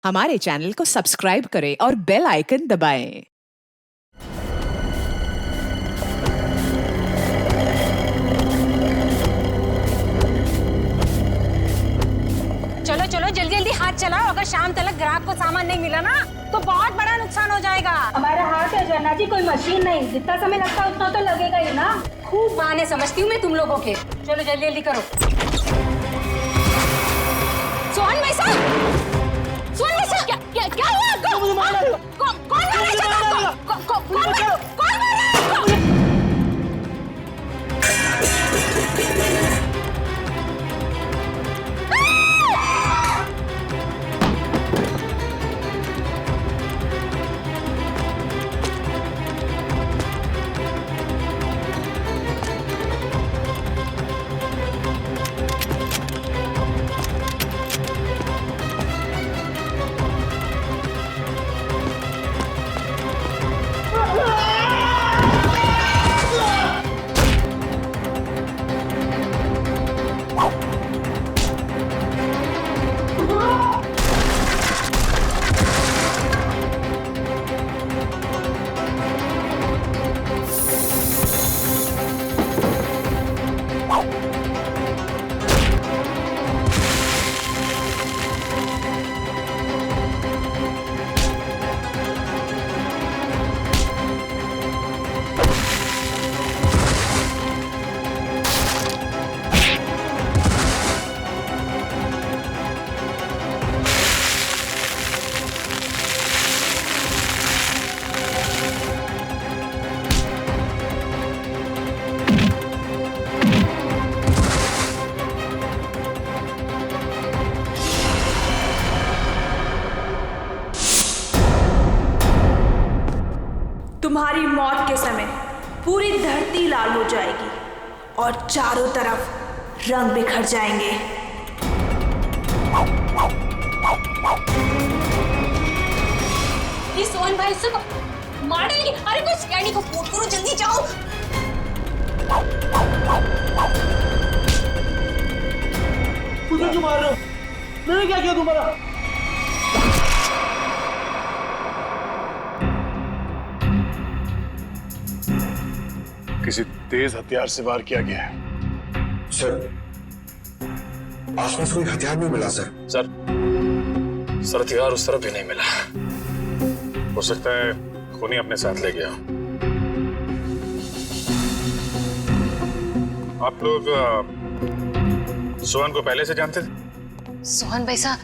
हमारे चैनल को सब्सक्राइब करें और बेल आइकन दबाएं। चलो चलो जल्दी जल्दी हाथ चलाओ। अगर शाम तक ग्राहक को सामान नहीं मिला ना तो बहुत बड़ा नुकसान हो जाएगा। हमारा हाथ है जन्ना जी, कोई मशीन नहीं। जितना समय लगता है उतना तो लगेगा ही ना। खूब बहाने समझती हूँ मैं तुम लोगों के। चलो जल्दी जल्दी करो। सोहन भाई साहब, सोहन भाई साहब, क्या हुआ आपको? कौन मारा है? कौन मारा है? तुम्हारी मौत के समय पूरी धरती लाल हो जाएगी और चारों तरफ रंग बिखर जाएंगे। ये सोहन भाई से मार डालेंगे। अरे कोई सियानी को फोन करो, जल्दी जाओ। मुझे क्यों मार रहे हो? मैंने क्या किया तुम्हारा? किसी तेज हथियार से वार किया गया है। सर, आसपास कोई हथियार नहीं मिला सर। सर हथियार उस तरफ भी नहीं मिला। हो सकता है खूनी अपने साथ ले गया। आप लोग सोहन को पहले से जानते थे? सोहन भाई साहब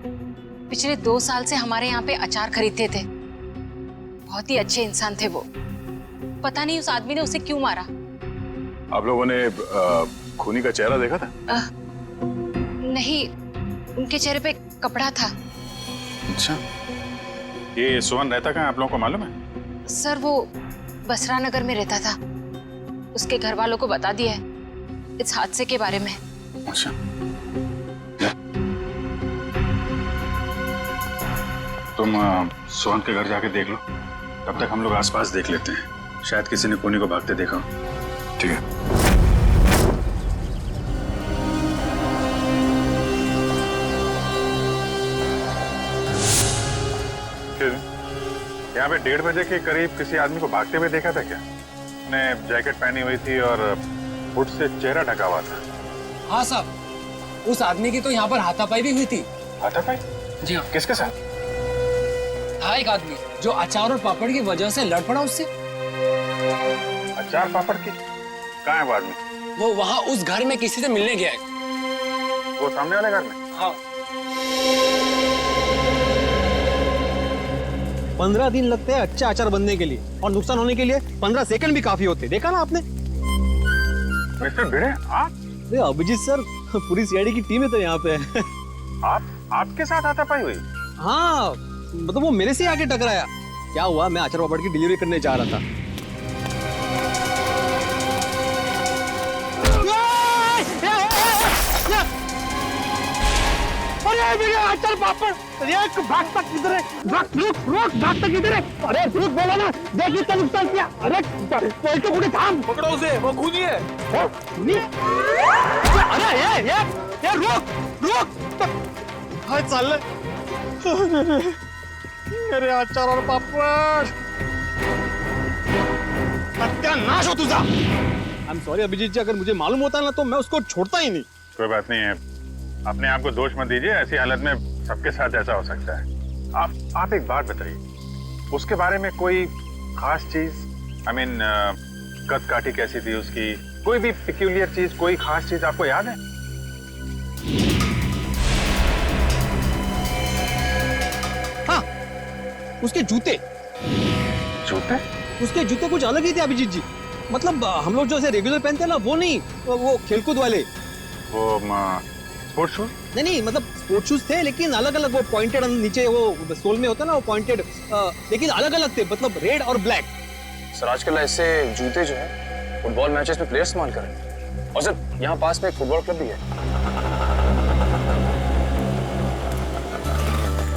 पिछले 2 साल से हमारे यहाँ पे अचार खरीदते थे। बहुत ही अच्छे इंसान थे वो। पता नहीं उस आदमी ने उसे क्यों मारा। आप लोगों ने खूनी का चेहरा देखा था? नहीं, उनके चेहरे पे कपड़ा था। अच्छा, ये सोहन रहता कहाँ आप लोगों को मालूम है? सर वो बसरा नगर में रहता था। उसके घर वालों को बता दिया है इस हादसे के बारे में। अच्छा, तुम सोहन के घर जाके देख लो। तब तक हम लोग आसपास देख लेते हैं, शायद किसी ने खूनी को भागते देखा हो। ठीक है। फिर यहाँ पे 1:30 बजे के करीब किसी आदमी को भागते हुए देखा था क्या? ने जैकेट पहनी हुई थी और हुड से चेहरा ढका हुआ था। हाँ साहब, उस आदमी की तो यहाँ पर हाथापाई भी हुई थी। हाथापाई? जी हाँ। किसके साथ? था एक आदमी जो अचार और पापड़ की वजह से लड़ पड़ा उससे। अचार पापड़ की? कहाँ है वो आदमी? वो वहाँ उस घर में किसी से मिलने गया है। वो सामने वाले घर में? हाँ। 15 दिन लगते हैं अच्छा अचार बनने के लिए, और नुकसान होने के लिए 15 सेकंड भी काफी होते। देखा ना आपने? मिस्टर भिड़े, आप? अभिजीत सर, पूरी सीआईडी की टीम है तो यहाँ पे। आपके साथ हाथापाई हुई? हाँ, मतलब वो मेरे से आके टकराया। क्या हुआ, मैं अचार पापड़ की डिलीवरी करने जा रहा था। अचार पापड़ भागता किधर है? भागता किधर है? अरे रुक, बोला ना, देखिए क्या नुकसान किया। अरे तो पूरे थाम, पकड़ो उसे, वो खूनी है। खूनी? अरे ये रुक। हाय साले, मेरे अचार और पापड़, सत्यानाश हो तुझा। आई एम सॉरी अभिजीत जी, अगर मुझे मालूम होता ना तो मैं उसको छोड़ता ही नहीं। कोई बात नहीं है, अपने आप को दोष मत दीजिए, ऐसी हालत में सबके साथ ऐसा हो सकता है। आप एक बात बताइए, उसके बारे में कोई खास चीज, आई मीन कद काठी कैसी थी उसकी, कोई भी पिक्यूलियर चीज, कोई खास चीज आपको याद है? हाँ, उसके जूते। जूते? उसके जूते कुछ अलग ही थे अभिजीत जी। मतलब हम लोग जो ऐसे रेगुलर पहनते हैं ना, वो नहीं, वो खेलकूद वाले। वो स्पोर्ट्स शूज? नहीं, मतलब स्पोर्ट्स शूज थे लेकिन अलग अलग, वो पॉइंटेड नीचे वो सोल में होता है ना, वो पॉइंटेड, लेकिन अलग अलग थे, मतलब रेड और ब्लैक। सर आजकल ऐसे जूते जो है फुटबॉल मैचेस में प्लेयर्स इस्तेमाल कर रहे हैं। और सर यहाँ पास में एक फुटबॉल क्लब भी है।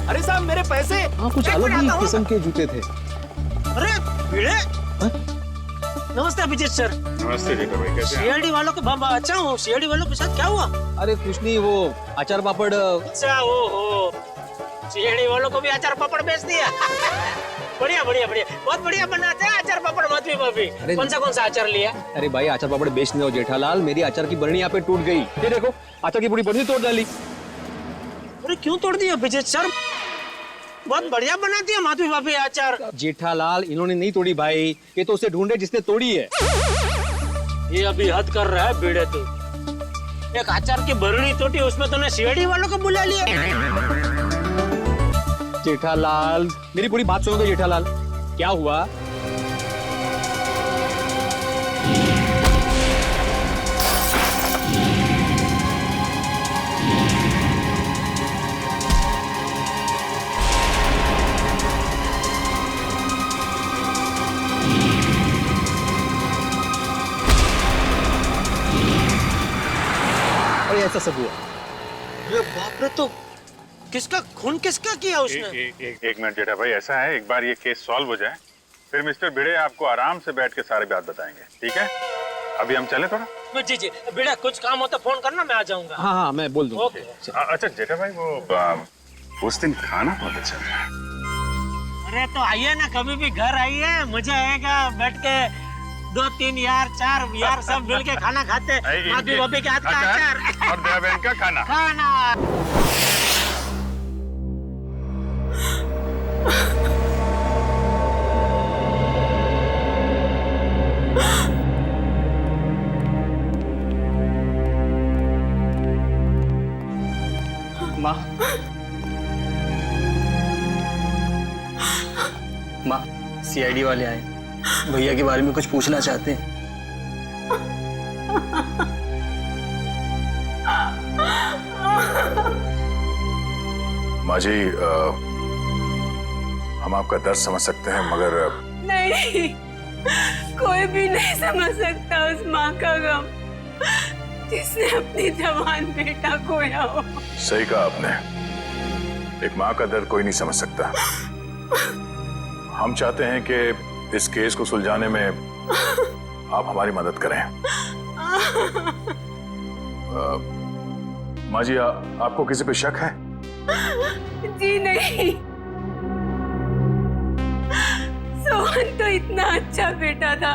अरे साहब मेरे पैसे। हाँ, कुछ अलग ही किस्म के जूते थे। अरे भिड़े, नमस्ते अभिजीत सर। नमस्ते जीता भाई, कैसे हैं? सीआईडी वालों के अच्छा हूँ। सीआईडी वालों के साथ क्या हुआ? अरे कुछ नहीं, वो अचार पापड़। अच्छा, ओ सीआईडी वालों को भी अचार पापड़ बेच दिया। बढ़िया बढ़िया बढ़िया, बहुत बढ़िया बनाते हैं अचार पापड़ माधवी भाभी। कौन सा अचार लिया? अरे भाई अचार पापड़ बेचने दो जेठालाल, मेरी अचार की बरनी यहाँ पे टूट गई। ये देखो, अचार की पूरी बरनी तोड़ डाली। अरे क्यों तोड़ दिया अभिजीत सर? बहुत बढ़िया बनाती है माधवी भाभी अचार। जेठालाल इन्होंने नहीं तोड़ी भाई, ये तो उसे ढूंढे जिसने तोड़ी है। ये अभी हद कर रहा है भिड़े तू। एक अचार की बरनी टूटी, उसमें तूने सीआईडी वालों को बुला लिया। जेठालाल मेरी पूरी बात सुनोगे जेठालाल? क्या हुआ? और ऐसा सब हुआ। अरे बाप रे, तो किसका खून किसका किया उसने? एक मिनट जेठा भाई, ऐसा है, एक बार ये केस सॉल्व हो जाए फिर मिस्टर भिड़े आपको आराम से बैठ के सारी बात बताएंगे, ठीक है? अभी हम चले थोड़ा। जी भिड़ा, कुछ काम हो तो फोन करना, मैं आ जाऊंगा। हाँ मैं बोल दूंगा। अच्छा जेठा भाई, वो उस दिन खाना बहुत अच्छा था। अरे तो आइए ना, कभी भी घर आइए, मजा आएगा। बैठ के 2-3 यार 4 यार सब मिल के खाना खाते। माधवी भाभी के हाथ का अचार और दया बहन का खाना। माँ, सीआईडी वाले आए, भैया के बारे में कुछ पूछना चाहते हैं। माँ जी, हम आपका दर्द समझ सकते हैं, मगर नहीं, कोई भी नहीं समझ सकता उस माँ का गम जिसने अपनी जवान बेटा खोया हो। सही कहा आपने, एक माँ का दर्द कोई नहीं समझ सकता। हम चाहते हैं कि इस केस को सुलझाने में आप हमारी मदद करें। माँ जी, आपको किसी पे शक है? जी नहीं, सोहन तो इतना अच्छा बेटा था,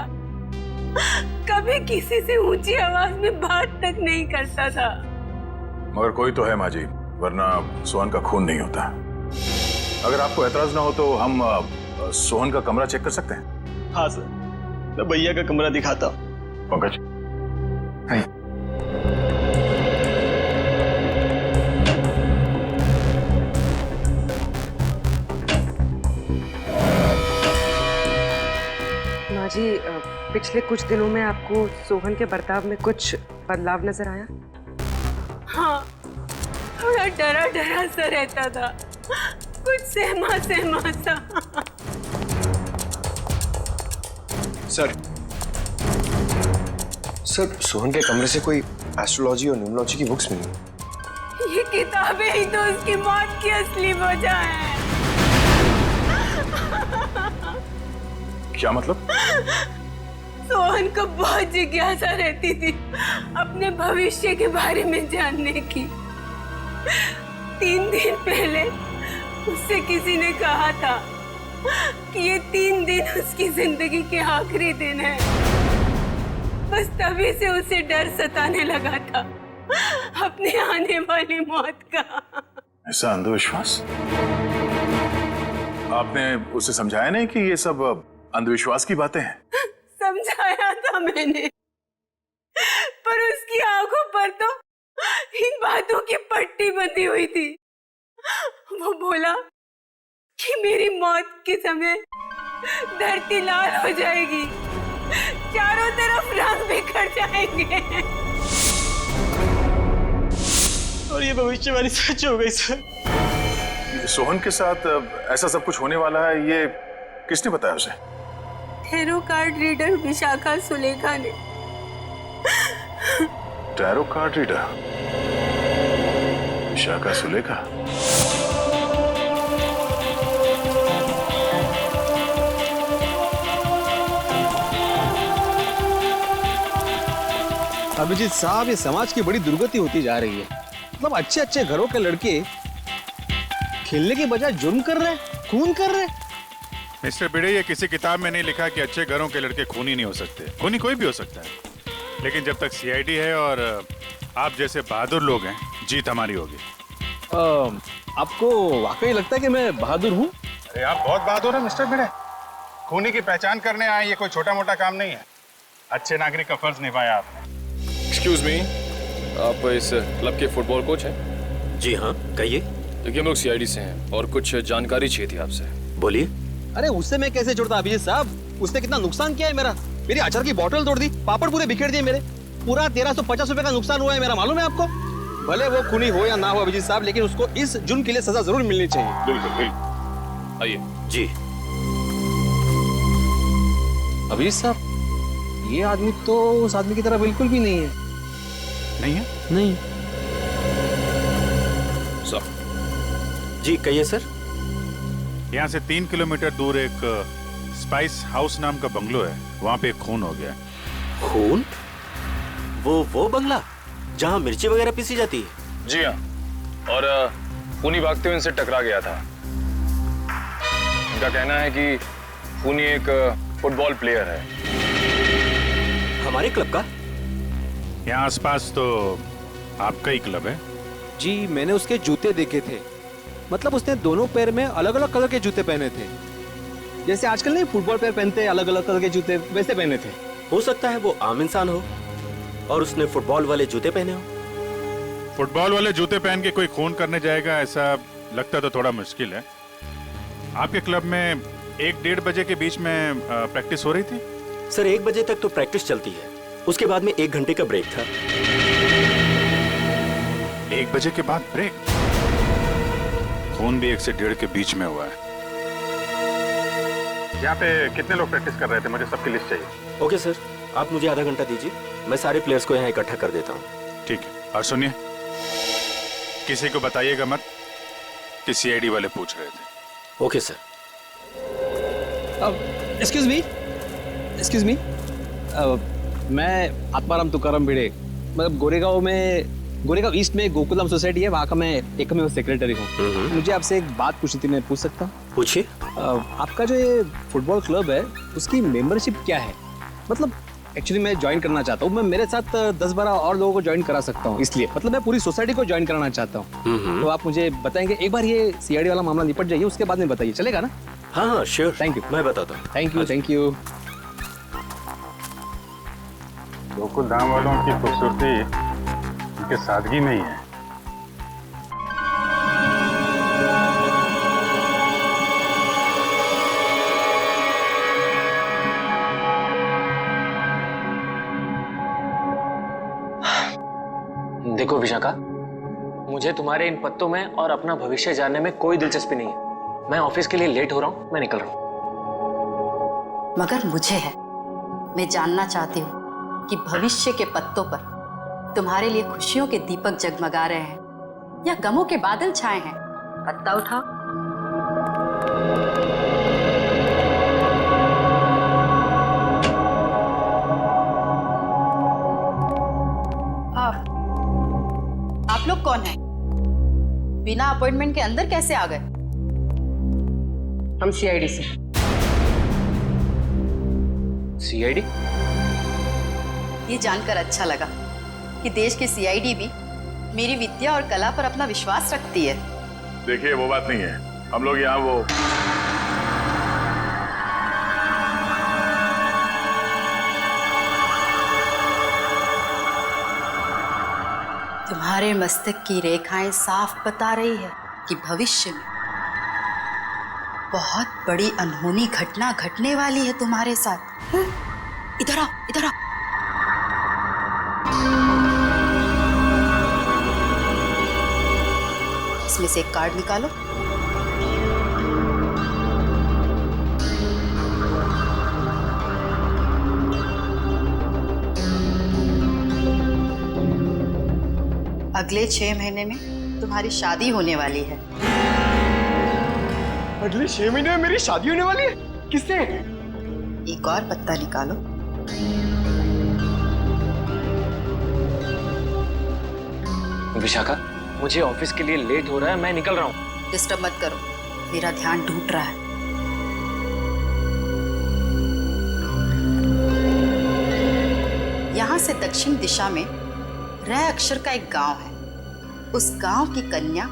कभी किसी से ऊंची आवाज में बात तक नहीं करता था। मगर कोई तो है माँ जी, वरना सोहन का खून नहीं होता। अगर आपको एतराज ना हो तो हम सोहन का कमरा चेक कर सकते हैं? हाँ सर, मैं भैया का कमरा दिखाता हूँ। पंकज, माँ जी, पिछले कुछ दिनों में आपको सोहन के बर्ताव में कुछ बदलाव नजर आया? हाँ, थोड़ा डरा डरा सा रहता था, कुछ सहमा सहमा सा। सर सोहन के कमरे से कोई एस्ट्रोलॉजी और न्यूमरोलॉजी की बुक्स मिली। ये किताबें ही तो उसकी मौत की असली वजह है। क्या मतलब? सोहन को बहुत जिज्ञासा रहती थी अपने भविष्य के बारे में जानने की। 3 दिन पहले उससे किसी ने कहा था कि ये 3 दिन उसकी जिंदगी के आखिरी दिन है। बस तभी से उसे डर सताने लगा था अपने आने वाली मौत का। ऐसा अंधविश्वास? आपने उसे समझाया नहीं कि ये सब अंधविश्वास की बातें हैं? समझाया था मैंने, पर उसकी आंखों पर तो इन बातों की पट्टी बंधी हुई थी। वो बोला कि मेरी मौत के समय धरती लाल हो जाएगी, चारों तरफ रंग बिखर जाएंगे। और ये भविष्यवाणी सच हो गई सर। सोहन के साथ ऐसा सब कुछ होने वाला है, ये किसने बताया उसे? Tarot card reader Vishakha Sulekha ने। Tarot card reader Vishakha Sulekha? Abhijeet साहब, ये समाज की बड़ी दुर्गति होती जा रही है। मतलब अच्छे अच्छे घरों के लड़के खेलने के बजाय जुर्म कर रहे हैं, खून कर रहे हैं। मिस्टर भिड़े, ये किसी किताब में नहीं लिखा कि अच्छे घरों के लड़के खूनी नहीं हो सकते। खूनी कोई भी हो सकता है, लेकिन जब तक सीआईडी है और आप जैसे बहादुर लोग हैं, जीत हमारी होगी। आपको वाकई लगता है कि मैं बहादुर हूँ? अरे आप बहुत बहादुर हैं मिस्टर भिड़े। खूनी की पहचान करने आए, ये कोई छोटा मोटा काम नहीं है। अच्छे नागरिक का फर्ज निभाया आपने। एक्सक्यूज मी, आप इस क्लब के फुटबॉल कोच हैं? जी हाँ, कहिए। देखिए, हम लोग सीआईडी से हैं और कुछ जानकारी चाहिए थी आपसे। बोलिए। अरे उससे मैं कैसे जुड़ता अभिजीत साहब? उसने कितना नुकसान किया है मेरा। मेरी अचार की बोतल तोड़ दी, पापड़ पूरे बिखेर दिए मेरे। पूरा 1350 रुपए का नुकसान हुआ है मेरा, मालूम है आपको? भले वो खूनी हो या ना हो अभिजीत साहब, लेकिन उसको इस जुर्म के लिए सजा जरूर मिलनी चाहिए। बिल्कुल बिल्कुल। आइए। जी। अभिजीत साहब, ये आदमी तो उस आदमी की तरह बिल्कुल भी नहीं है। नहीं है? नहीं। सर। जी कहिए सर। यहाँ से 3 किलोमीटर दूर एक स्पाइस हाउस नाम का बंगलो है, वहाँ पे एक खून हो गया। खून? वो बंगला जहाँ मिर्ची वगैरह पीसी जाती है? जी हाँ, और खूनी भागते हुए इनसे टकरा गया था। उनका कहना है कि खूनी एक फुटबॉल प्लेयर है। हमारे क्लब का? यहाँ आसपास तो आपका ही क्लब है। जी, मैंने उसके जूते देखे थे। मतलब उसने दोनों पैर में अलग अलग कलर के जूते पहने थे, जैसे आजकल नहीं फुटबॉल प्लेयर पहनते अलग अलग कलर के जूते, वैसे पहने थे। हो सकता है वो आम इंसान हो और उसने फुटबॉल वाले जूते पहने हो। फुटबॉल वाले जूते पहन के कोई खून करने जाएगा, ऐसा लगता तो थोड़ा मुश्किल है। आपके क्लब में 1-1:30 बजे के बीच में प्रैक्टिस हो रही थी? सर 1 बजे तक तो प्रैक्टिस चलती है, उसके बाद में 1 घंटे का ब्रेक था। 1 बजे के बाद ब्रेक? खून भी 1 से 1:30 के बीच में हुआ है। यहाँ पे कितने लोग प्रैक्टिस कर रहे थे? मुझे सबकी लिस्ट चाहिए। ओके सर, आप मुझे आधा घंटा दीजिए, मैं सारे प्लेयर्स को यहाँ इकट्ठा कर देता हूँ। ठीक है, और सुनिए, किसी को बताइएगा मत कि सीआईडी वाले पूछ रहे थे। Okay sir. एक्सक्यूज मी, मैं आत्माराम तुकाराम भिड़े, मतलब गोरेगांव ईस्ट में गोकुलम सोसाइटी है, वहाँ का मैं एकमेव सेक्रेटरी हूँ। मुझे आपसे एक बात पूछनी थी, मैं पूछ सकता हूँ? पूछिए। आपका जो ये फुटबॉल क्लब है, उसकी मेंबरशिप क्या है? मतलब एक्चुअली मैं ज्वाइन करना चाहता हूँ। मैं मेरे साथ 10-12 और लोगों को ज्वाइन करा सकता हूँ, इसलिए मतलब मैं पूरी सोसाइटी को ज्वाइन कराना चाहता हूँ। तो आप मुझे बताएंगे, एक बार ये सीआईडी वाला मामला निपट जाइए, उसके बाद में बताइए, चलेगा ना? हाँ श्योर। Thank you. मैं बताता हूँ। Thank you. गोकुल धाम वालों की खूबसूरती उनके सादगी में ही है। देखो विशाखा, मुझे तुम्हारे इन पत्तों में और अपना भविष्य जानने में कोई दिलचस्पी नहीं है। मैं ऑफिस के लिए लेट हो रहा हूँ, मैं निकल रहा हूँ। मगर मुझे है, मैं जानना चाहती हूँ कि भविष्य के पत्तों पर तुम्हारे लिए खुशियों के दीपक जगमगा रहे हैं या गमों के बादल छाए हैं। पत्ता उठाओ। आप लोग कौन हैं? बिना अपॉइंटमेंट के अंदर कैसे आ गए? हम सीआईडी से। सीआईडी? ये जानकर अच्छा लगा कि देश की सीआईडी भी मेरी विद्या और कला पर अपना विश्वास रखती है। देखिए वो बात नहीं है, हम लोग यहाँ वो तुम्हारे मस्तक की रेखाएं साफ बता रही है कि भविष्य में बहुत बड़ी अनहोनी घटना घटने वाली है तुम्हारे साथ। इधर आओ, इधर आओ। इसमें से एक कार्ड निकालो। अगले 6 महीने में तुम्हारी शादी होने वाली है। अगले 6 महीने में मेरी शादी होने वाली है? किससे? एक और पत्ता निकालो। विशाखा, मुझे ऑफिस के लिए लेट हो रहा है, मैं निकल रहा हूँ। डिस्टर्ब मत करो, मेरा ध्यान टूट रहा है। यहाँ से दक्षिण दिशा में रह अक्षर का एक गांव है। उस गांव की कन्या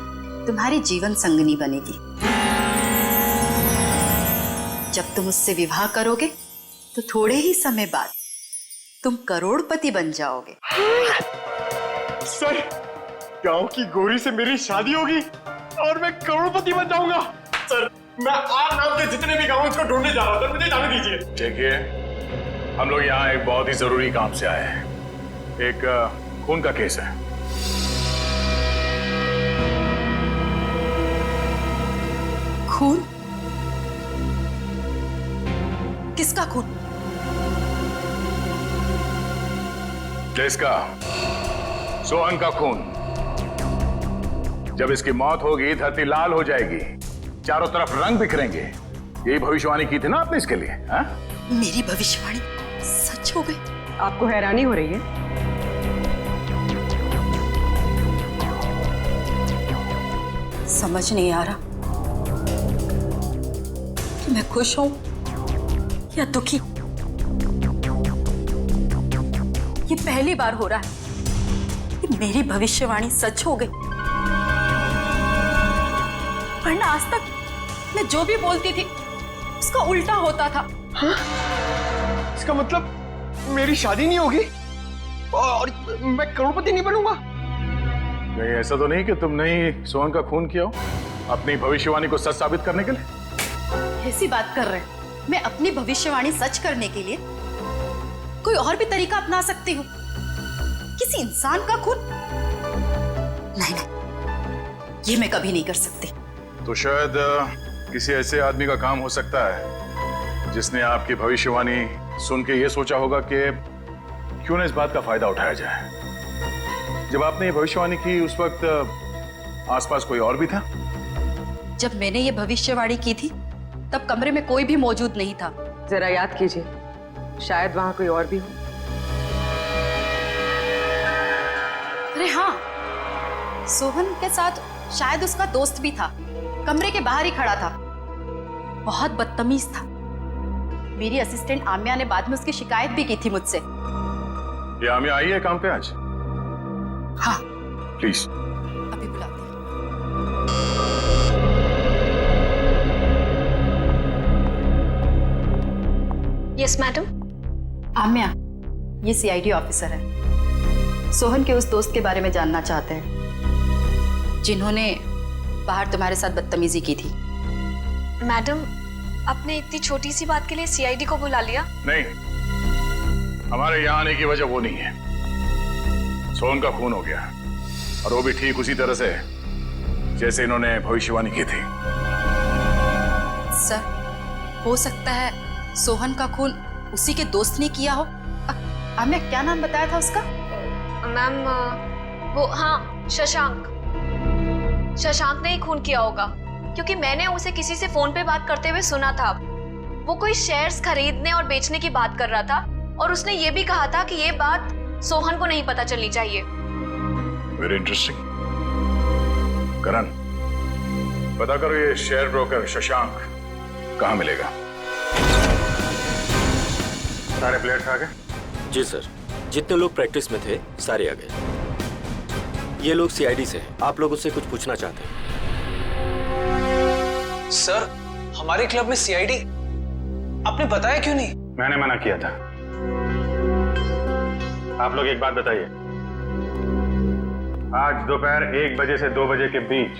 तुम्हारी जीवन संगनी बनेगी। जब तुम उससे विवाह करोगे तो थोड़े ही समय बाद तुम करोड़पति बन जाओगे। सर, गांव की गोरी से मेरी शादी होगी और मैं करोड़पति बन जाऊंगा। सर, मैं आप नाम के जितने भी गांव उसको ढूंढने जा रहा हूं, मुझे जाने दीजिए। देखिए, हम लोग यहाँ एक बहुत ही जरूरी काम से आए हैं। एक खून का केस है। खून? किसका खून? किसका? सोहन का खून। जब इसकी मौत होगी धरती लाल हो जाएगी, चारों तरफ रंग बिखरेंगे। यही भविष्यवाणी की थी ना आपने इसके लिए? हा? मेरी भविष्यवाणी सच हो गई? आपको हैरानी हो रही है? समझ नहीं आ रहा कि मैं खुश हूं या दुखी हूं। ये पहली बार हो रहा है कि मेरी भविष्यवाणी सच हो गई। वरना आज तक मैं जो भी बोलती थी उसका उल्टा होता था। हाँ? इसका मतलब मेरी शादी नहीं होगी और मैं करोड़पति नहीं बनूंगा? नहीं, ऐसा तो नहीं कि तुमने ही सोहन का खून किया हो अपनी भविष्यवाणी को सच साबित करने के लिए? ऐसी बात कर रहे हैं। मैं अपनी भविष्यवाणी सच करने के लिए कोई और भी तरीका अपना सकती हूँ। किसी इंसान का खून? नहीं नहीं, ये मैं कभी नहीं कर सकती। तो शायद किसी ऐसे आदमी का काम हो सकता है जिसने आपकी भविष्यवाणी सुन के ये सोचा होगा कि क्यों ना इस बात का फायदा उठाया जाए। जब आपने ये भविष्यवाणी की उस वक्त आसपास कोई और भी था? जब मैंने ये भविष्यवाणी की थी तब कमरे में कोई भी मौजूद नहीं था। जरा याद कीजिए, शायद वहां कोई और भी हो। अरे हाँ, सोहन के साथ शायद उसका दोस्त भी था। कमरे के बाहर ही खड़ा था, बहुत बदतमीज था। मेरी असिस्टेंट आम्या ने बाद में उसकी शिकायत भी की थी मुझसे। ये आम्या आई है काम पे आज? हाँ। प्लीज। अभी बुलाते हैं। Yes madam. आम्या, ये सीआईडी ऑफिसर है। सोहन के उस दोस्त के बारे में जानना चाहते हैं जिन्होंने बाहर तुम्हारे साथ बदतमीजी की थी। मैडम, आपने इतनी छोटी सी बात के लिए सीआईडी को बुला लिया? नहीं, हमारे यहाँ आने की वजह वो नहीं है। सोहन का खून हो गया और वो भी ठीक उसी तरह से जैसे इन्होंने भविष्यवाणी की थी। सर, हो सकता है सोहन का खून उसी के दोस्त ने किया हो। आम्या, क्या नाम बताया था उसका? मैम, वो हाँ, शशांक। शशांक ने ही खून किया होगा क्योंकि मैंने उसे किसी से फोन पे बात करते हुए सुना था। वो कोई शेयर्स खरीदने और बेचने की बात कर रहा था और उसने ये भी कहा था कि ये बात सोहन को नहीं पता चलनी चाहिए। Very interesting. करण, पता करो ये शेयर ब्रोकर शशांक कहाँ मिलेगा? सारे प्लेयर्स आ गए? जी सर, जितने लोग प्रैक्टिस में थे सारे आ गए। ये लोग सीआईडी से हैं। आप लोग उससे कुछ पूछना चाहते हैं? सर, हमारे क्लब में सीआईडी? आपने बताया क्यों नहीं? मैंने मना किया था। आप लोग एक बात बताइए, आज दोपहर 1 बजे से 2 बजे के बीच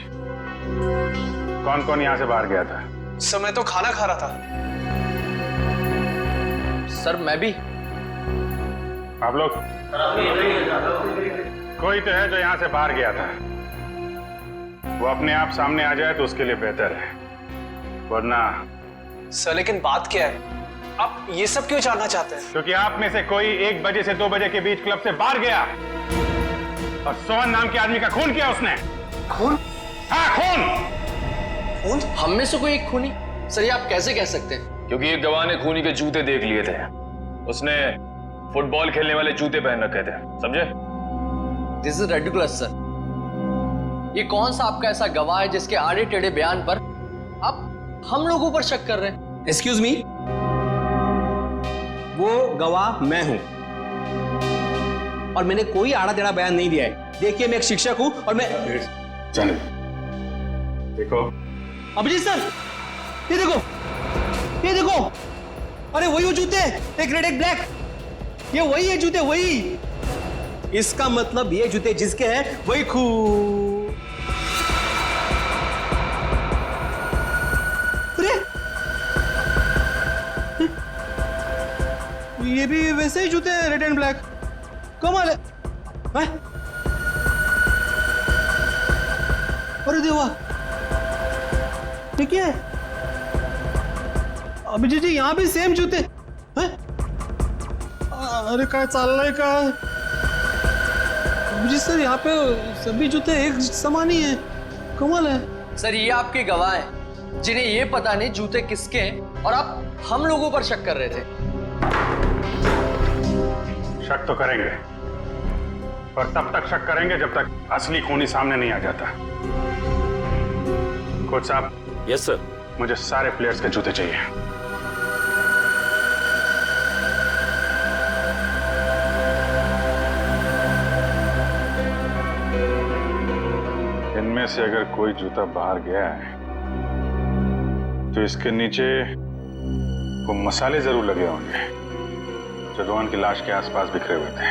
कौन कौन यहां से बाहर गया था? सर, मैं तो खाना खा रहा था। सर, मैं भी। आप लोग? कोई तो है जो यहां से बाहर गया था। वो अपने आप सामने आ जाए तो उसके लिए बेहतर है, वरना। सर, लेकिन बात क्या है? आप ये सब क्यों जानना चाहते हैं? क्योंकि आप में से कोई 1 बजे से 2 बजे के बीच क्लब से बाहर गया और सोहन नाम के आदमी का खून किया उसने। खून? हाँ, खून। खून? हम में से कोई एक खूनी? सर, ये आप कैसे कह सकते हैं? क्योंकि एक गवाह ने खूनी के जूते देख लिए थे। उसने फुटबॉल खेलने वाले जूते पहन रखे थे, समझे? This is ridiculous sir. ये कौन सा आपका ऐसा गवाह है जिसके आड़े टेढ़े बयान पर आप हम लोगों पर शक कर रहे हैं? एक्सक्यूज मी, वो गवाह मैं हूं और मैंने कोई आड़ा टेढ़ा बयान नहीं दिया है। देखिए, मैं एक शिक्षक हूं और मैं देखो अभिजीत सर, ये देखो, ये देखो, अरे वही वो जूते, एक रेड एक ब्लैक, ये वही है जूते, वही। इसका मतलब ये जूते जिसके हैं वही अरे ये भी वैसे ही जूते हैं, रेड एंड ब्लैक। कमाल है। अरे देवा, ये क्या है? अभिजीत जी, यहां भी सेम जूते हैं? अरे काय चाललंय का? अभिजीत सर, यहाँ पे सभी जूते एक समान ही हैं। कमाल है। सर, ये आपके गवाह हैं जिन्हें ये पता नहीं जूते किसके हैं और आप हम लोगों पर शक कर रहे थे। शक तो करेंगे, पर तब तक शक करेंगे जब तक असली खूनी सामने नहीं आ जाता। कोच साहब। Yes sir. मुझे सारे प्लेयर्स के जूते चाहिए। इनमें से अगर कोई जूता बाहर गया है तो इसके नीचे वो मसाले जरूर लगे होंगे जो रोहन की लाश के आसपास बिखरे हुए थे।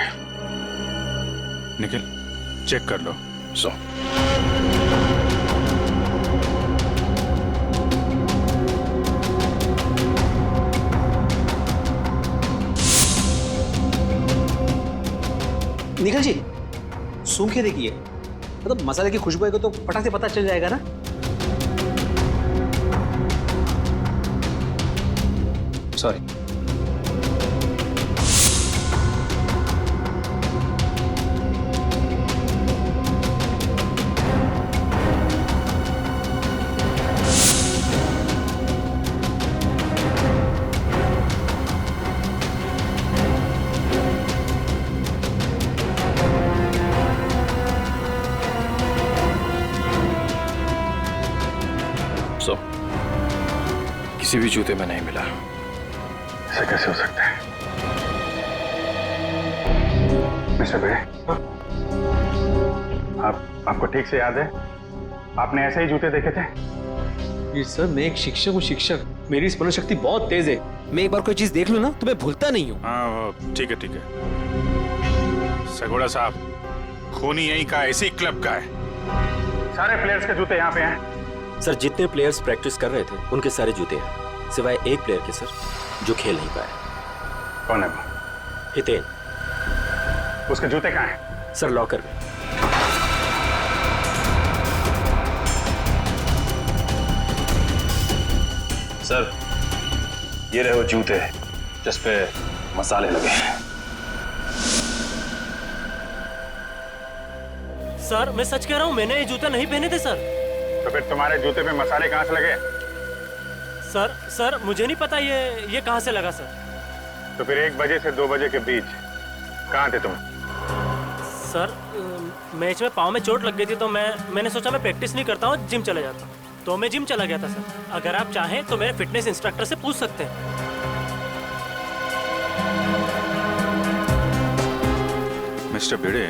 निखिल, चेक कर लो। सो निखिल जी, सूंघ के देखिए, मतलब मसाले की खुशबू आएगी तो फटाक से पता चल जाएगा ना। सॉरी। किसी भी जूते में नहीं मिला। ऐसा कैसे हो सकता है? मिस्टर बे, आपको ठीक से याद है आपने ऐसे ही जूते देखे थे? ये सर, मैं एक शिक्षक हूँ, शिक्षक। मेरी स्मरण शक्ति बहुत तेज है। मैं एक बार कोई चीज देख लूं ना तो मैं भूलता नहीं हूँ। हाँ, ठीक है ठीक है। सगोड़ा साहब, खूनी यहीं का, इसी क्लब का है। सारे प्लेयर्स के जूते यहाँ पे हैं। सर, जितने प्लेयर्स प्रैक्टिस कर रहे थे उनके सारे जूते हैं, सिवाय एक प्लेयर के सर, जो खेल नहीं पाया। कौन है वो? हितेन। उसके जूते कहाँ हैं? सर, लॉकर में। सर, ये रहे वो जूते जिस पे मसाले लगे हैं। सर, मैं सच कह रहा हूँ, मैंने ये जूते नहीं पहने थे सर। तो फिर तुम्हारे जूते पे मसाले कहाँ से लगे? सर, मुझे नहीं पता ये कहाँ से लगा सर। तो फिर 1 बजे से 2 बजे के बीच कहाँ थे तुम? सर, मैच में पाँव में चोट लग गई थी तो मैंने सोचा मैं प्रैक्टिस नहीं करता हूँ, जिम चले जाता हूँ। तो मैं जिम चला गया था सर। अगर आप चाहें तो मेरे फिटनेस इंस्ट्रक्टर से पूछ सकते हैं। मिस्टर भिड़े,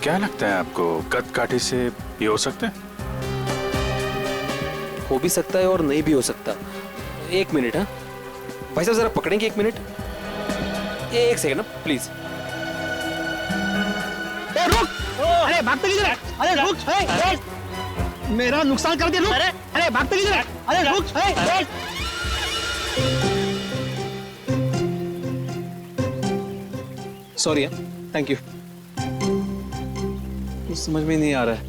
क्या लगता है आपको कद काठी से ये हो सकता है? हो भी सकता है और नहीं भी हो सकता। एक मिनट। हाँ भाई साहब जरा पकड़ेंगे, एक मिनट, एक सेकंड ना प्लीज। रुक! अरे भागते किधर है? अरे रुक! मेरा नुकसान कर दिया, रुक! अरे भागते किधर है? अरे रुक! सॉरी। Thank you. कुछ समझ में नहीं आ रहा है।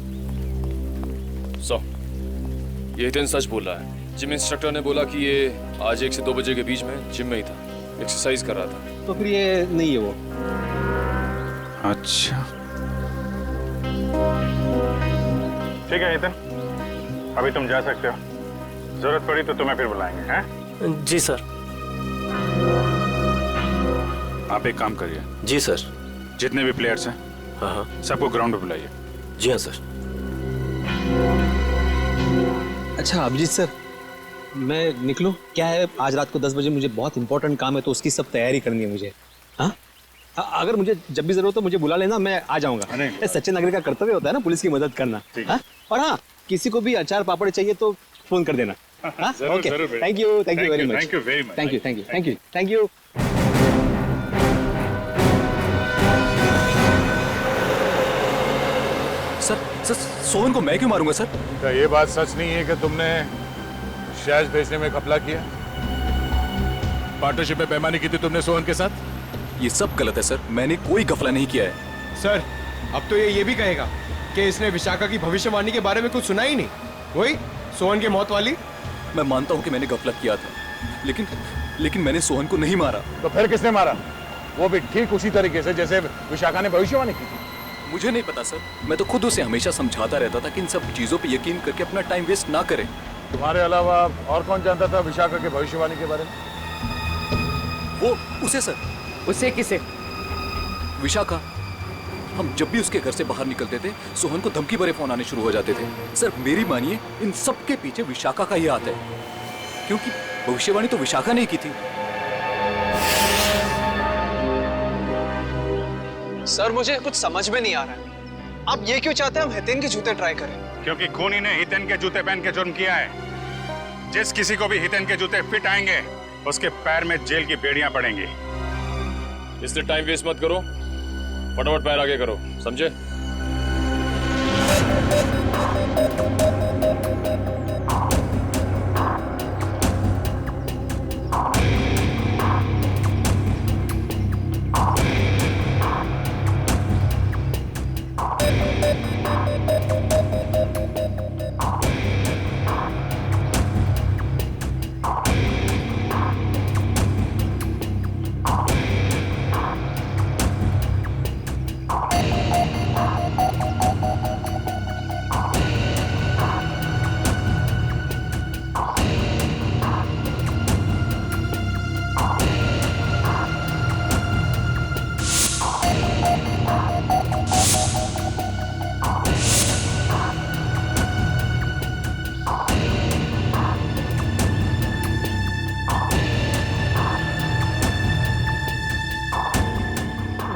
ये हितेन सच बोल रहा है। जिम इंस्ट्रक्टर ने बोला कि ये आज 1 से 2 बजे के बीच में जिम में ही था, एक्सरसाइज कर रहा था। तो फिर ये नहीं है वो। अच्छा ठीक है हितेन, अभी तुम जा सकते हो। जरूरत पड़ी तो तुम्हें फिर बुलाएंगे। हैं? जी सर। आप एक काम करिए। जी सर। जितने भी प्लेयर्स हैं, हाँ, सबको ग्राउंड पे बुलाइए। जी हाँ सर। अच्छा अभिजीत सर, मैं निकलूं? क्या है, आज रात को 10 बजे मुझे बहुत इंपॉर्टेंट काम है, तो उसकी सब तैयारी करनी है मुझे। हाँ, अगर मुझे जब भी जरूरत हो मुझे बुला लेना, मैं आ जाऊंगा। सच्चे नागरिक का कर्तव्य होता है ना पुलिस की मदद करना। हाँ? और हाँ, किसी को भी अचार पापड़ चाहिए तो फोन कर देना। Okay, thank you very much. Thank you very much. Thank you. Sir Sohan को मैं क्यों मारूंगा सर? क्या ये बात सच नहीं है कि तुमने शहज भेजने में घपला किया? पार्टनरशिप में बेईमानी की थी तुमने सोहन के साथ? ये सब गलत है सर, मैंने कोई घपला नहीं किया है। सर अब तो ये भी कहेगा कि इसने विशाखा की भविष्यवाणी के बारे में कुछ सुना ही नहीं, वही सोहन की मौत वाली। मैं मानता हूँ कि मैंने गलत किया था, लेकिन मैंने सोहन को नहीं मारा। तो फिर किसने मारा? वो भी ठीक उसी तरीके से जैसे विशाखा ने भविष्यवाणी की थी। मुझे नहीं पता सर, मैं तो खुद उसे हमेशा समझाता रहता था कि इन सब चीजों पे यकीन करके अपना टाइम वेस्ट ना करें। तुम्हारे अलावा और कौन जानता था विशाखा की भविष्यवाणी के बारे में? वो उसे सर। उसे किसे? विशाखा। हम जब भी उसके घर से बाहर निकलते थे, सोहन को धमकी भरे फोन आने शुरू हो जाते थे। सर मेरी मानिए, इन सब के पीछे विशाखा का ही हाथ है, क्योंकि भविष्यवाणी तो विशाखा ने की थी। सर मुझे कुछ समझ में नहीं आ रहा है, आप ये क्यों चाहते हैं हम हितेन के जूते ट्राई करें? क्योंकि खूनी ने हितेन के जूते पहन के जुर्म किया है। जिस किसी को भी हितेन के जूते फिट आएंगे, उसके पैर में जेल की बेड़ियां पड़ेंगी। इसलिए टाइम वेस्ट मत करो, फटाफट पैर आगे करो, समझे?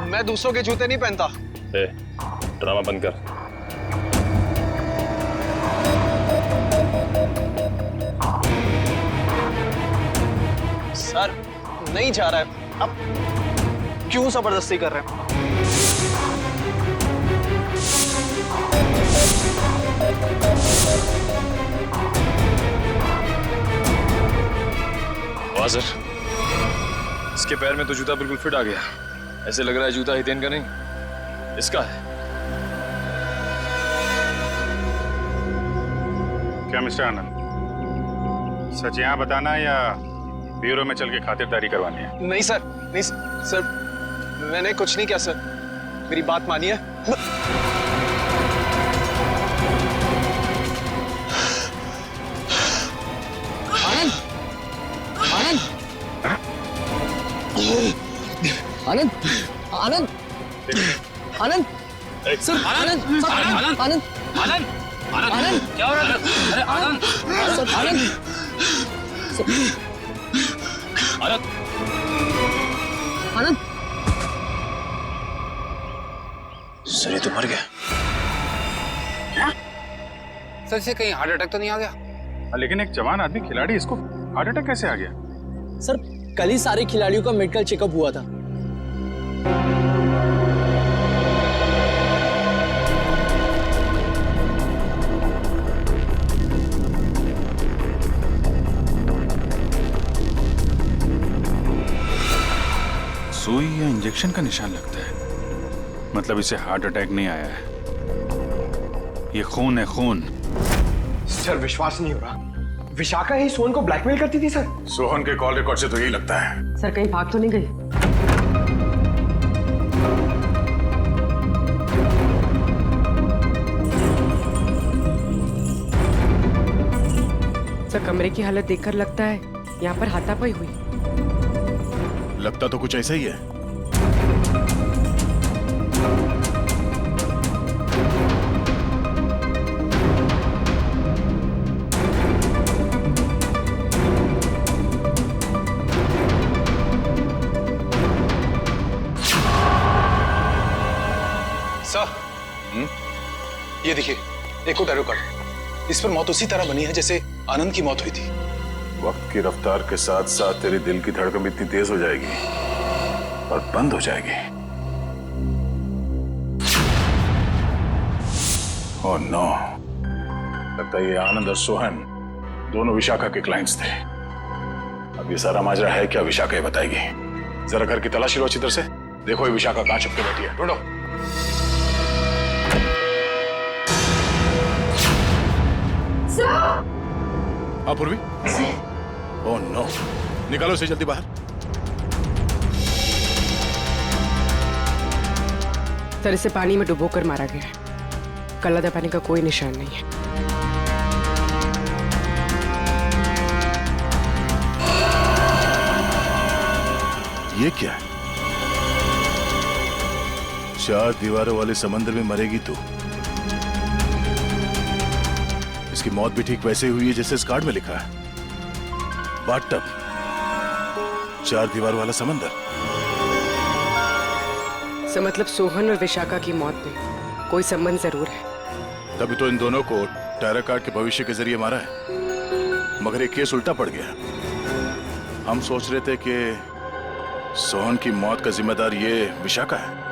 मैं दूसरों के जूते नहीं पहनता। ड्रामा बंद कर। सर नहीं जा रहा है, अब क्यों जबरदस्ती कर रहे हैं? वाह सर, इसके पैर में तो जूता बिल्कुल फिट आ गया। ऐसे लग रहा है जूता हितेन का नहीं, इसका है। क्या मिस्टर आनंद, सच यहाँ बताना या ब्यूरो में चल के खातिरदारी करवानी है? नहीं सर, नहीं सर, मैंने कुछ नहीं किया सर, मेरी बात मानिए। आनंद, आनंद, आनंद, आनंद, आनंद, सर, आनंद, आनंद, आनंद, आनंद क्या हो रहा है? अरे आनंद आनंद आनंद आनंद सर ये तो मर गया। क्या सर से कहीं हार्ट अटैक तो नहीं आ गया? लेकिन एक जवान आदमी खिलाड़ी, इसको हार्ट अटैक कैसे आ गया? सर कल ही सारे खिलाड़ियों का मेडिकल चेकअप हुआ था। सुई या इंजेक्शन का निशान लगता है, मतलब इसे हार्ट अटैक नहीं आया है, ये खून है खून। सर विश्वास नहीं हो रहा, विशाखा ही सोहन को ब्लैकमेल करती थी सर। सोहन के कॉल रिकॉर्ड से तो यही लगता है। सर कहीं भाग तो नहीं गई? सर कमरे की हालत देखकर लगता है यहाँ पर हाथापाई हुई। लगता तो कुछ ऐसा ही है। सर ये देखिए एक और टैरो कार्ड, इस पर मौत उसी तरह बनी है जैसे आनंद की मौत हुई थी। वक्त की रफ्तार के साथ साथ तेरे दिल की धड़कन भी इतनी तेज हो जाएगी और बंद हो जाएगी। ओह नो, लगता है ये आनंद और सोहन दोनों विशाखा के क्लाइंट्स थे। अब ये सारा माजरा है क्या, विशाखा ही बताएगी। जरा घर की तलाशी लो अच्छी तरह से, देखो ये विशाखा कहां छुप के बैठी है, ढूंढो। अपूर्वी, ओह नो, निकालो इसे जल्दी बाहर। सर इसे पानी में डुबोकर मारा गया है, गला दबाने का कोई निशान नहीं है। ये क्या है? 4 दीवारों वाले समंदर में मरेगी तू। इसकी मौत भी ठीक वैसे हुई है जैसे इस कार्ड में लिखा है, बाथटब, 4 दीवार वाला समंदर। सर मतलब सोहन और विशाखा की मौत में कोई संबंध जरूर है। तभी तो इन दोनों को टैरो कार्ड के भविष्य के जरिए मारा है, मगर ये केस उल्टा पड़ गया। हम सोच रहे थे कि सोहन की मौत का जिम्मेदार ये विशाखा है।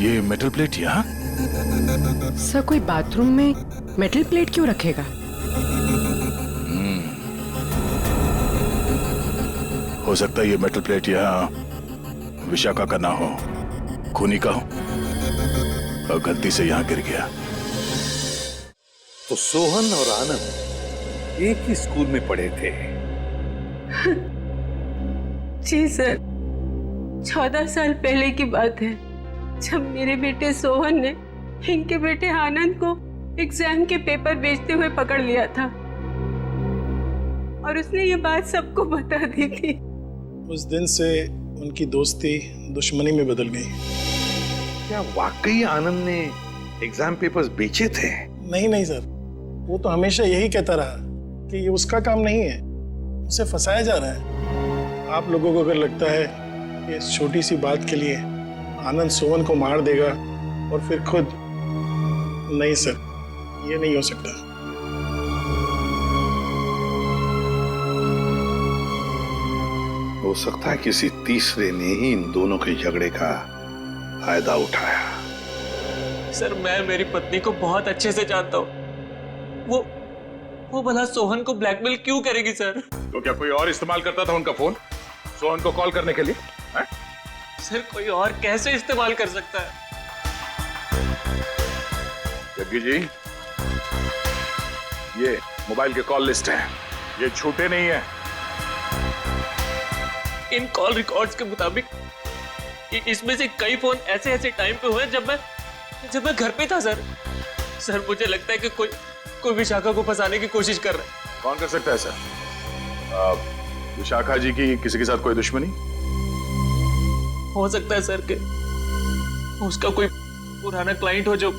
ये मेटल प्लेट यहाँ? सर कोई बाथरूम में मेटल प्लेट क्यों रखेगा? हो सकता है ये मेटल प्लेट यहाँ विशाखा का ना हो, खूनी का हो और गलती से यहाँ गिर गया। तो सोहन और आनंद एक ही स्कूल में पढ़े थे? जी सर, 14 साल पहले की बात है, जब मेरे बेटे सोहन ने इनके बेटे आनंद को एग्जाम के पेपर बेचते हुए पकड़ लिया था और उसने ये बात सबको बता दी थी। उस दिन से उनकी दोस्ती दुश्मनी में बदल गई। क्या वाकई आनंद ने एग्जाम पेपर्स बेचे थे? नहीं सर, वो तो हमेशा यही कहता रहा कि ये उसका काम नहीं है, उसे फंसाया जा रहा है। आप लोगों को अगर लगता है कि इस छोटी सी बात के लिए आनंद सोहन को मार देगा और फिर खुद, नहीं सर, ये नहीं हो सकता। हो सकता है किसी तीसरे ने ही इन दोनों के झगड़े का फायदा उठाया। सर मैं मेरी पत्नी को बहुत अच्छे से जानता हूँ, वो भला सोहन को ब्लैकमेल क्यों करेगी सर? तो क्या कोई और इस्तेमाल करता था उनका फोन सोहन को कॉल करने के लिए? सर कोई और कैसे इस्तेमाल कर सकता है? जग्गी जी, ये मोबाइल के कॉल लिस्ट है, ये झूठे नहीं है। इन कॉल रिकॉर्ड्स के मुताबिक इसमें से कई फोन ऐसे टाइम पे हुए जब मैं घर पे था सर। सर मुझे लगता है कि कोई विशाखा को फंसाने की कोशिश कर रहा है। कौन कर सकता है सर? विशाखा जी की किसी के साथ कोई दुश्मनी? हो सकता है सर कि उसका कोई पुराना क्लाइंट हो जो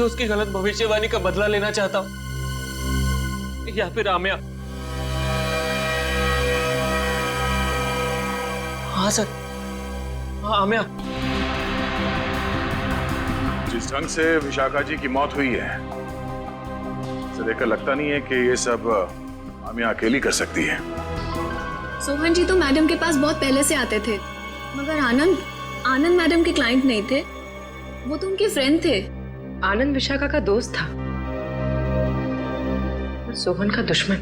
उसकी गलत भविष्यवाणी का बदला लेना चाहता हो, या फिर आमिया। हाँ सर, हाँ आमिया। जिस ढंग से विशाखा जी की मौत हुई है, इसे देखकर लगता नहीं है कि ये सब आमिया अकेली कर सकती है। सोहन जी तो मैडम के पास बहुत पहले से आते थे, मगर आनंद मैडम के क्लाइंट नहीं थे, वो तो उनके फ्रेंड थे। आनंद विशाखा का दोस्त था और सोहन का दुश्मन।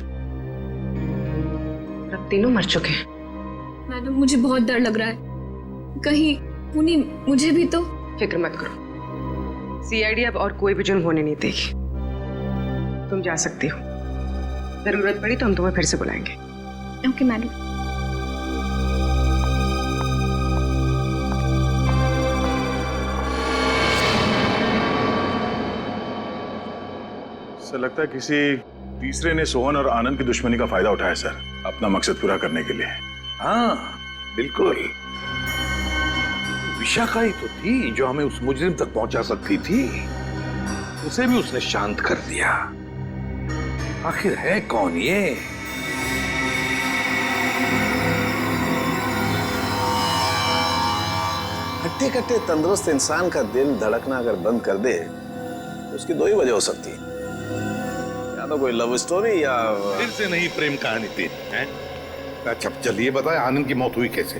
अब तीनों मर चुके हैं। मैडम मुझे बहुत डर लग रहा है, कहीं उन्हीं मुझे भी तो। फिक्र मत करो, सीआईडी अब और कोई भी जुर्म होने नहीं देगी। तुम जा सकती हो, जरूरत पड़ी तो हम तुम्हें फिर से बुलाएंगे। Okay madam. सर लगता है किसी तीसरे ने सोहन और आनंद की दुश्मनी का फायदा उठाया सर, अपना मकसद पूरा करने के लिए। हाँ बिल्कुल, विशाखा ही तो थी जो हमें उस मुजरिम तक पहुंचा सकती थी। उसे भी उसने शांत कर दिया। आखिर है कौन ये? हट्टे कट्टे तंदुरुस्त इंसान का दिल धड़कना अगर बंद कर दे तो उसकी दो ही वजह हो सकती है, या तो कोई लव स्टोरी या फिर से नहीं प्रेम कहानी थी। अच्छा चलिए बताए आनंद की मौत हुई कैसे?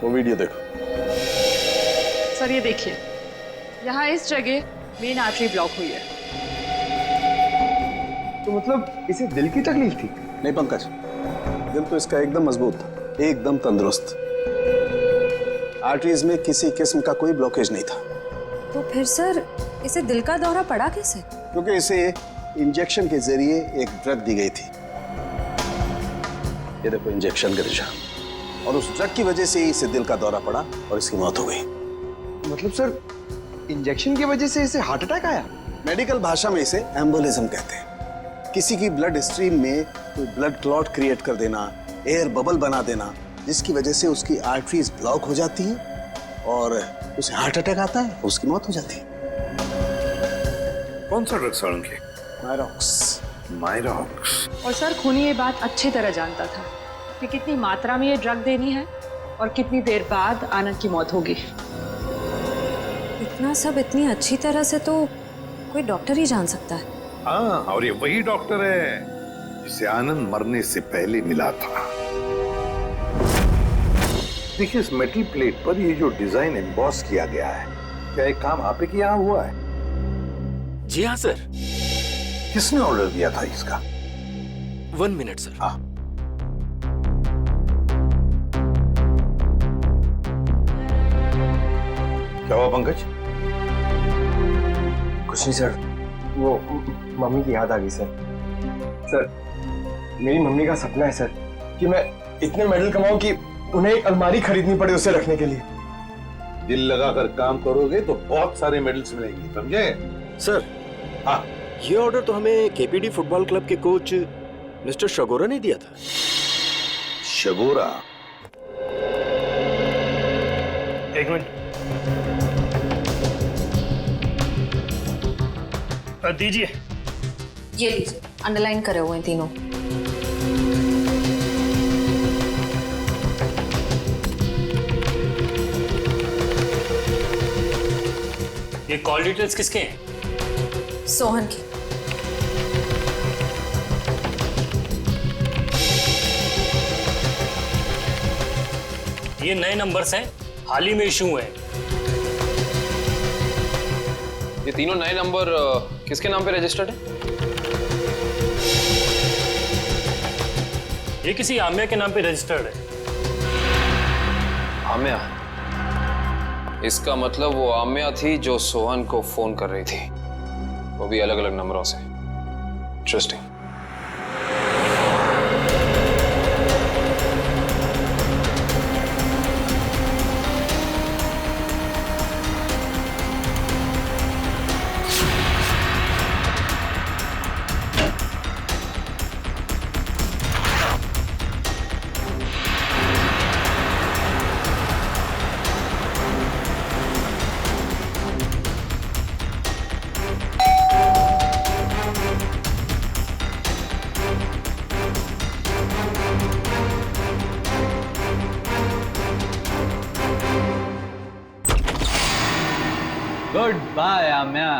वो वीडियो देखो। सर ये देखिए, यहाँ इस जगह मेन आर्टरी ब्लॉक हुई है। तो मतलब इसे दिल की तकलीफ थी? नहीं पंकज, दिल तो इसका एकदम मजबूत था, एकदम तंदुरुस्त। आर्टरीज में किसी किस्म का कोई ब्लॉकेज नहीं था। तो फिर सर इसे दिल का दौरा पड़ा कैसे? क्योंकि इसे इंजेक्शन के जरिए एक ड्रग दी गई थी। ये देखो इंजेक्शन का निशान, और उस ड्रग की वजह से ही इसे दिल का दौरा पड़ा और इसकी मौत हो गई। मतलब सर इंजेक्शन की वजह से इसे हार्ट अटैक आया? मेडिकल भाषा में इसे एम्बोलिज्म कहते हैं। किसी की ब्लड स्ट्रीम में कोई ब्लड क्लॉट क्रिएट कर देना, एयर बबल बना देना, जिसकी वजह से उसकी आर्टरीज ब्लॉक हो जाती है और उसे हार्ट अटैक आता है, उसकी मौत हो जाती है। कौन सा ड्रग सड़ेंगे? मायरॉक्स। मायरॉक्स। और सर खूनी ये बात अच्छी तरह जानता था कि कितनी मात्रा में ये ड्रग देनी है और कितनी देर बाद आनंद की मौत होगी। इतना सब इतनी अच्छी तरह से तो कोई डॉक्टर ही जान सकता है। हाँ, और ये वही डॉक्टर है जिसे आनंद मरने से पहले मिला था। देखिए इस मेटल प्लेट पर ये जो डिजाइन एम्बॉस किया गया है, क्या एक काम आप ही के यहाँ हुआ है? जी हाँ सर। किसने ऑर्डर दिया था इसका? 1 मिनट सर। हाँ। क्या हुआ पंकज? कुछ नहीं सर, वो मम्मी की याद आ गई सर। सर मेरी मम्मी का सपना है सर कि मैं इतने मेडल कमाऊं कि उन्हें एक अलमारी खरीदनी पड़े उसे रखने के लिए। दिल लगाकर काम करोगे तो बहुत सारे मेडल्स मिलेंगे, समझे? सर हाँ, ये ऑर्डर तो हमें केपीडी फुटबॉल क्लब के कोच मिस्टर शगोरा ने दिया था। शगोरा? एक मिनट दीजिए। ये लीजिए, अंडरलाइन करे हुए हैं तीनों। ये कॉल डिटेल्स किसके हैं? सोहन की। ये नए नंबर्स हैं, हाल ही में इशू हुए हैं। ये तीनों नए नंबर किसके नाम पे रजिस्टर्ड है? ये किसी आमिया के नाम पे रजिस्टर्ड है। आमिया? इसका मतलब वो आमिया थी जो सोहन को फोन कर रही थी, वो भी अलग अलग नंबरों से। Interesting. Bye Aamya.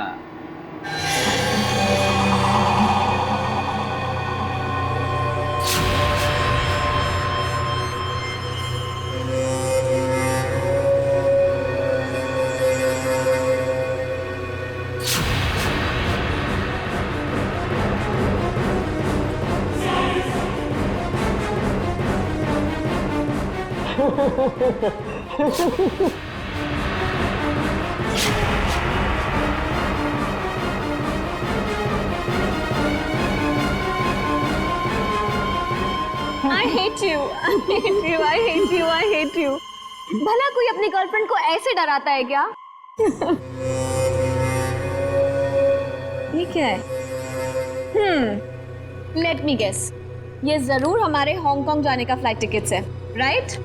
I hate you. I hate you. I hate you. I hate you. भला कोई अपनी गर्लफ्रेंड को ऐसे डराता है क्या? ये क्या है? Let me guess. ये जरूर हमारे हांगकांग जाने का फ्लाइट टिकट्स है, राइट?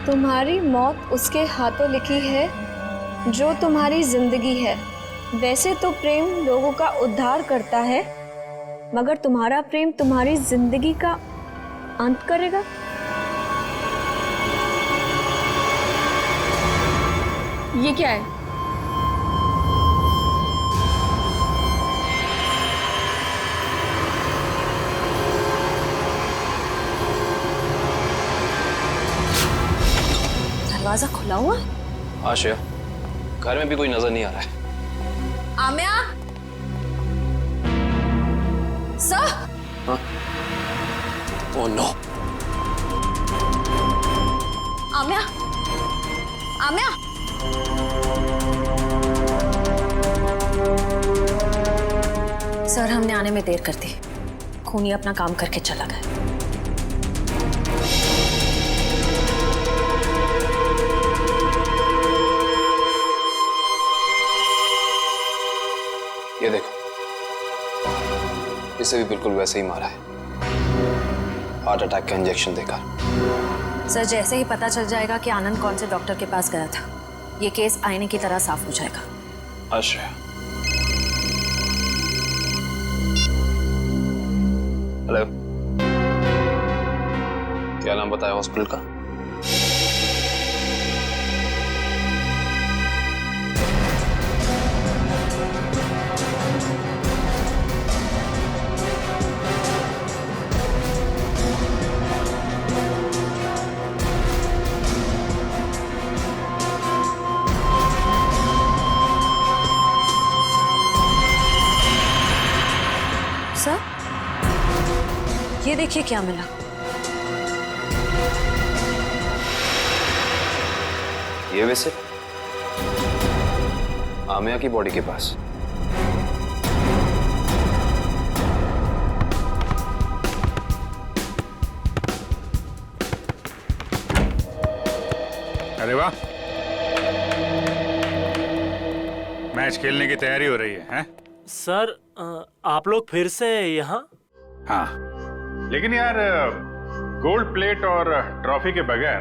तुम्हारी मौत उसके हाथों लिखी है जो तुम्हारी जिंदगी है। वैसे तो प्रेम लोगों का उद्धार करता है, मगर तुम्हारा प्रेम तुम्हारी जिंदगी का अंत करेगा। ये क्या है? दरवाजा खुला हुआ? आशया, घर में भी कोई नजर नहीं आ रहा है। आम्या, सर। हाँ? Oh no. आम्या, आम्या। सर, हमने आने में देर कर दी। खूनी अपना काम करके चला गया। ये देखो, इसे भी बिल्कुल वैसे ही मारा है, हार्ट अटैक का इंजेक्शन देकर। सर, जैसे ही पता चल जाएगा कि आनंद कौन से डॉक्टर के पास गया था, ये केस आईने की तरह साफ हो जाएगा। आश्रय, हेलो, क्या नाम बताया हॉस्पिटल का? सर, ये देखिए क्या मिला। ये वैसे आमिया की बॉडी के पास। अरे वाह, मैच खेलने की तैयारी हो रही है, हैं? सर, आप लोग फिर से यहाँ? हाँ, लेकिन यार गोल्ड प्लेट और ट्रॉफी के बगैर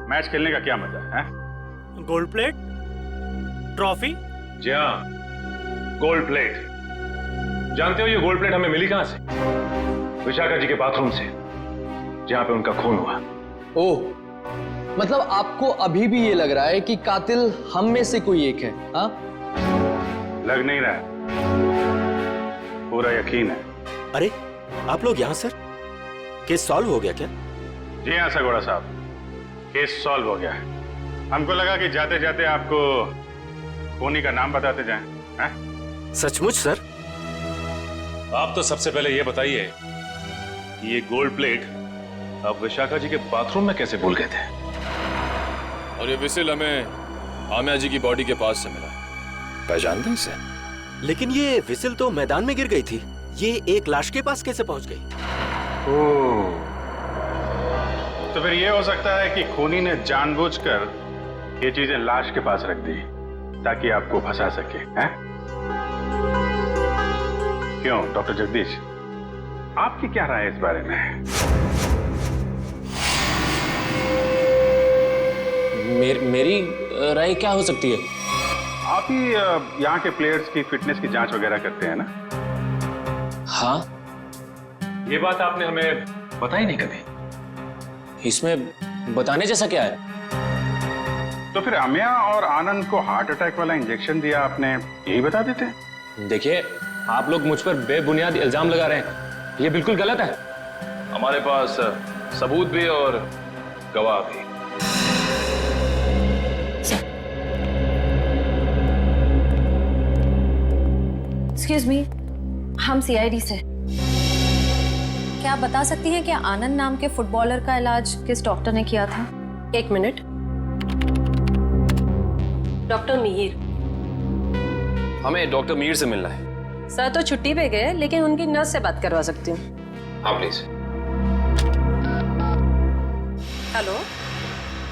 मैच खेलने का क्या मजा है? Gold plate, trophy? जी हाँ, गोल्ड प्लेट। जानते हो ये गोल्ड प्लेट हमें मिली कहां से? विशाखा जी के बाथरूम से, जहां पे उनका खून हुआ। ओह, मतलब आपको अभी भी ये लग रहा है कि कातिल हम में से कोई एक है? हाँ, लग नहीं रहा, पूरा यकीन है। अरे आप लोग यहाँ सर, केस सॉल्व हो गया क्या? जी हाँ सगोड़ा साहब, केस सॉल्व हो गया है। हमको लगा कि जाते जाते आपको खूनी का नाम बताते जाएं, हैं? सचमुच सर? आप तो सबसे पहले ये बताइए कि ये गोल्ड प्लेट आप विशाखा जी के बाथरूम में कैसे भूल गए थे? और ये विसिल हमें आमिया जी की बॉडी के पास से मिला। पहचानते हैं इसे? लेकिन ये विसिल तो मैदान में गिर गई थी, ये एक लाश के पास कैसे पहुंच गई? ओह, तो फिर ये हो सकता है कि खूनी ने जानबूझकर ये चीजें लाश के पास रख दी ताकि आपको फंसा सके, हैं? क्यों डॉक्टर जगदीश, आपकी क्या राय है इस बारे में? मेरी राय क्या हो सकती है? आप ही यहाँ के प्लेयर्स की फिटनेस की जांच वगैरह करते हैं ना? हाँ। ये बात आपने हमें बताई नहीं कभी। इसमें बताने जैसा क्या है? तो फिर अमिया और आनंद को हार्ट अटैक वाला इंजेक्शन दिया आपने, यही बता देते? देखिए, आप लोग मुझ पर बेबुनियाद इल्जाम लगा रहे हैं, ये बिल्कुल गलत है। हमारे पास सबूत भी और गवाह भी। एक्सक्यूज मी, हम सीआईडी से। क्या आप बता सकती हैं कि आनंद नाम के फुटबॉलर का इलाज किस डॉक्टर ने किया था? एक मिनट। डॉक्टर मीर। हमें डॉक्टर मीर से मिलना है। सर तो छुट्टी पे गए, लेकिन उनकी नर्स से बात करवा सकती हूँ। हाँ प्लीज। हेलो।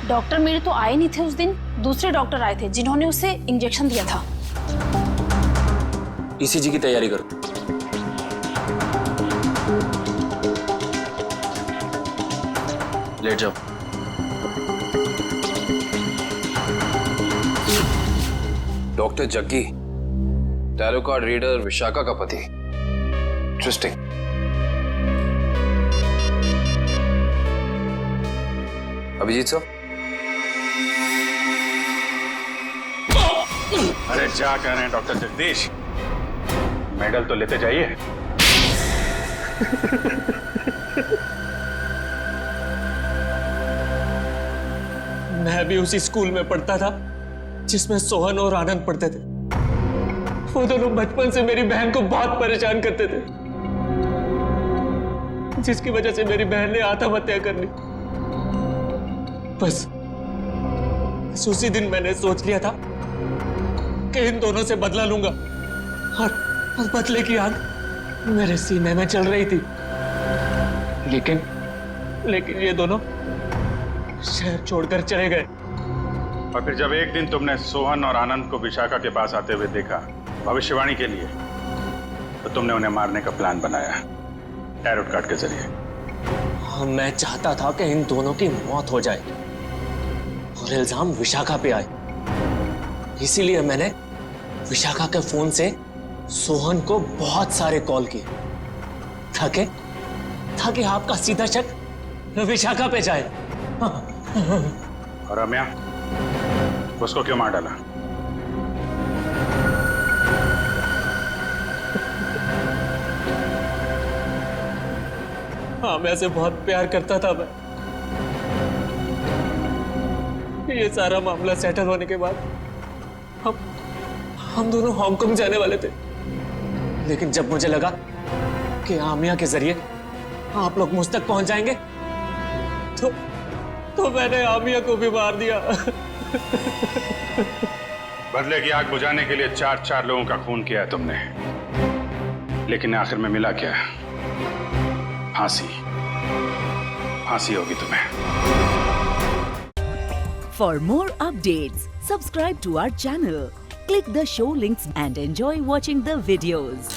डॉक्टर मीर तो आए नहीं थे उस दिन, दूसरे डॉक्टर आए थे जिन्होंने उसे इंजेक्शन दिया था। ईसीजी की तैयारी करो। लेट जाओ। Doctor Jaggi, tarot card reader Vishakha का पति। इंटरेस्टिंग। अभिजीत साहब। अरे क्या कह रहे हैं डॉक्टर जगदीश, मेडल तो लेते जाइए। मैं भी उसी स्कूल में पढ़ता था जिसमें सोहन और आनंद पढ़ते थे। वो दोनों बचपन से मेरी बहन को बहुत परेशान करते थे, जिसकी वजह से मेरी बहन ने आत्महत्या कर ली। बस उसी दिन मैंने सोच लिया था कि इन दोनों से बदला लूंगा, और बदले की आग मेरे सीने में चल रही थी। लेकिन ये दोनों शहर छोड़कर चले गए। और फिर जब एक दिन तुमने सोहन और आनंद को विशाखा के पास आते हुए देखा भविष्यवाणी के लिए, तो तुमने उन्हें मारने का प्लान बनाया टैरो कार्ड के जरिए। मैं चाहता था कि इन दोनों की मौत हो जाए और इल्जाम विशाखा पे आए। इसीलिए मैंने विशाखा के फोन से सोहन को बहुत सारे कॉल किए ताकि आपका सीधा शक विशाखा पे जाए। और रम्या, उसको क्यों मार डाला? हाँ, मैं से बहुत प्यार करता था मैं। ये सारा मामला सेटल होने के बाद हम दोनों हांगकांग जाने वाले थे, लेकिन जब मुझे लगा कि आमिया के जरिए आप लोग मुझ तक पहुंच जाएंगे, तो मैंने आमिया को भी मार दिया। बदले की आग बुझाने के लिए चार लोगों का खून किया है तुमने, लेकिन आखिर में मिला क्या? फांसी होगी तुम्हें। For more updates, subscribe to our channel, click the show links and enjoy watching the videos.